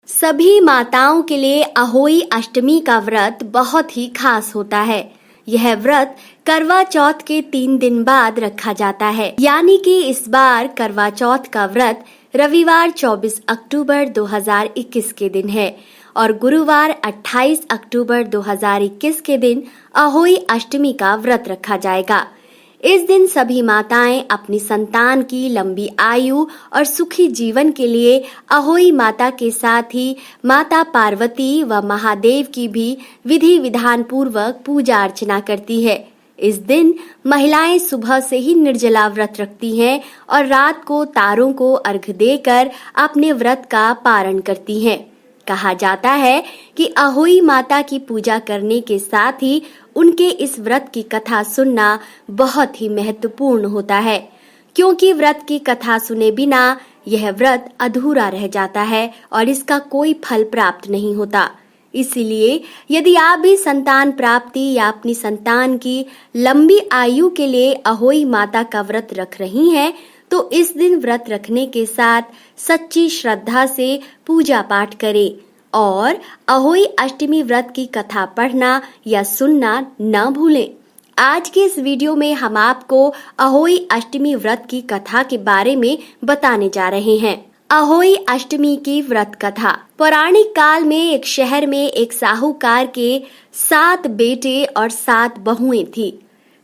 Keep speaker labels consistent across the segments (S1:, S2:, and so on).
S1: सभी माताओं के लिए अहोई अष्टमी का व्रत बहुत ही खास होता है। यह व्रत करवा चौथ के 3 दिन बाद रखा जाता है, यानी कि इस बार करवा चौथ का व्रत रविवार 24 अक्टूबर 2021 के दिन है और गुरुवार 28 अक्टूबर 2021 के दिन अहोई अष्टमी का व्रत रखा जाएगा। इस दिन सभी माताएं अपनी संतान की लंबी आयु और सुखी जीवन के लिए अहोई माता के साथ ही माता पार्वती व महादेव की भी विधि विधान पूर्वक पूजा अर्चना करती है। इस दिन महिलाएं सुबह से ही निर्जला व्रत रखती हैं और रात को तारों को अर्घ्य देकर अपने व्रत का पारण करती हैं। कहा जाता है कि अहोई माता की पूजा करने के साथ ही उनके इस व्रत की कथा सुनना बहुत ही महत्वपूर्ण होता है, क्योंकि व्रत की कथा सुने बिना यह व्रत अधूरा रह जाता है और इसका कोई फल प्राप्त नहीं होता। इसीलिए यदि आप भी संतान प्राप्ति या अपनी संतान की लंबी आयु के लिए अहोई माता का व्रत रख रही हैं, तो इस दिन व्रत रखने के साथ सच्ची श्रद्धा से पूजा पाठ करें और अहोई अष्टमी व्रत की कथा पढ़ना या सुनना न भूलें। आज के इस वीडियो में हम आपको अहोई अष्टमी व्रत की कथा के बारे में बताने जा रहे हैं। अहोई अष्टमी की व्रत कथा। पौराणिक काल में एक शहर में एक साहूकार के 7 बेटे और 7 बहुएं थी।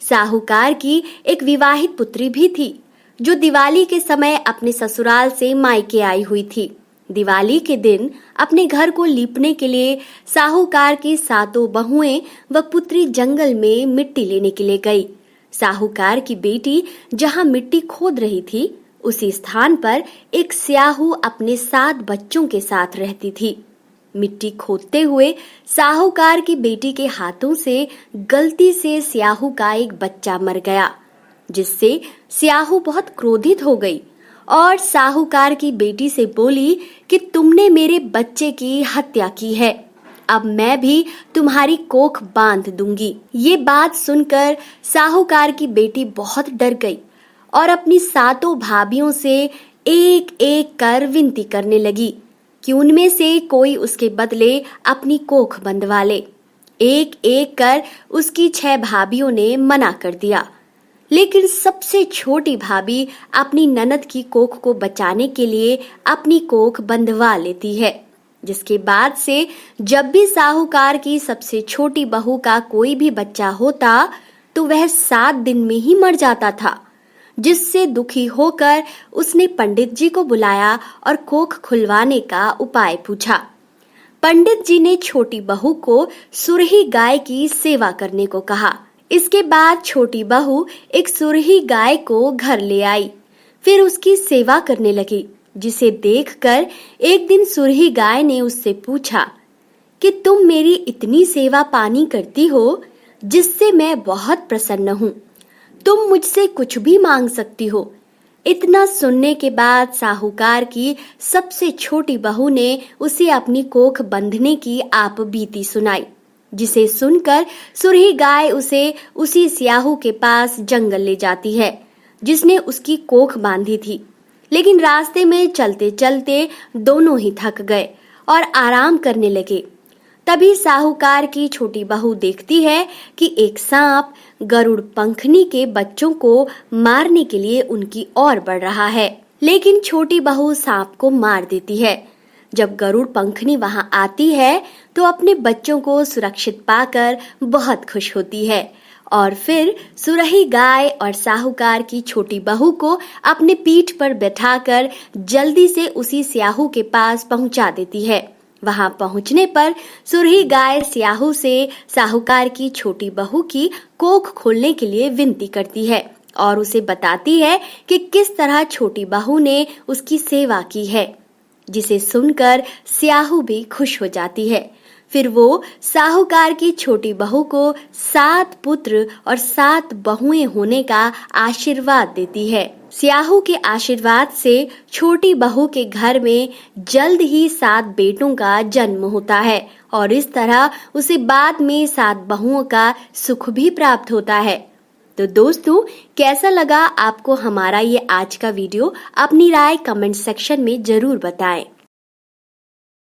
S1: साहूकार की एक विवाहित पुत्री भी थी, जो दिवाली के समय अपने ससुराल से मायके आई हुई थी। दिवाली के दिन अपने घर को लीपने के लिए साहूकार की 7 बहुएं व पुत्री जंगल में मिट्टी लेने के लिए गई। साहूकार की बेटी जहां मिट्टी खोद रही थी, उसी स्थान पर एक स्याहू अपने 7 बच्चों के साथ रहती थी। मिट्टी खोदते हुए साहूकार की बेटी के हाथों से गलती से स्याहू का एक बच्चा मर गया, जिससे स्याहू बहुत क्रोधित हो गई और साहूकार की बेटी से बोली कि तुमने मेरे बच्चे की हत्या की है, अब मैं भी तुम्हारी कोख बांध दूंगी। ये बात सुनकर साहूकार की बेटी बहुत डर गई और अपनी 7 भाभियों से एक एक कर विनती करने लगी कि उनमें से कोई उसके बदले अपनी कोख बंधवा ले। एक एक कर उसकी 6 भाभियों ने मना कर दिया, लेकिन सबसे छोटी भाभी अपनी ननद की कोख को बचाने के लिए अपनी कोख बंधवा लेती है। जिसके बाद से जब भी साहूकार की सबसे छोटी बहू का कोई भी बच्चा होता तो वह 7 दिन में ही मर जाता था, जिससे दुखी होकर उसने पंडित जी को बुलाया और कोख खुलवाने का उपाय पूछा। पंडित जी ने छोटी बहू को सुरही गाय की सेवा करने को कहा। इसके बाद छोटी बहू एक सुरही गाय को घर ले आई, फिर उसकी सेवा करने लगी, जिसे देखकर एक दिन सुरही गाय ने उससे पूछा कि तुम मेरी इतनी सेवा पानी करती हो, जिससे मैं बहुत प्रसन्न हूँ। तुम मुझसे कुछ भी मांग सकती हो। इतना सुनने के बाद साहूकार की सबसे छोटी बहू ने उसे अपनी कोख बंधने की आप बीती सुनाई, जिसे सुनकर सुरही गाय उसे उसी स्याहू के पास जंगल ले जाती है, जिसने उसकी कोख बांधी थी। लेकिन रास्ते में चलते चलते दोनों ही थक गए और आराम करने लगे। तभी साहूकार की छोटी बहू देखती है कि एक सांप गरुड़ पंखनी के बच्चों को मारने के लिए उनकी ओर बढ़ रहा है, लेकिन छोटी बहू सांप को मार देती है। जब गरुड़ पंखनी वहां आती है तो अपने बच्चों को सुरक्षित पाकर बहुत खुश होती है और फिर सुरही गाय और साहूकार की छोटी बहू को अपने पीठ पर बैठाकर जल्दी से उसी स्याहू के पास पहुंचा देती है। वहां पहुंचने पर सुरही गाय स्याहू से साहूकार की छोटी बहू की कोख खोलने के लिए विनती करती है और उसे बताती है कि किस तरह छोटी बहू ने उसकी सेवा की है, जिसे सुनकर स्याहू भी खुश हो जाती है। फिर वो साहूकार की छोटी बहू को 7 पुत्र और 7 बहुएं होने का आशीर्वाद देती है। स्याहू के आशीर्वाद से छोटी बहू के घर में जल्द ही 7 बेटों का जन्म होता है और इस तरह उसे बाद में 7 बहुओं का सुख भी प्राप्त होता है। तो दोस्तों, कैसा लगा आपको हमारा ये आज का वीडियो? अपनी राय कमेंट सेक्शन में जरूर बताएं।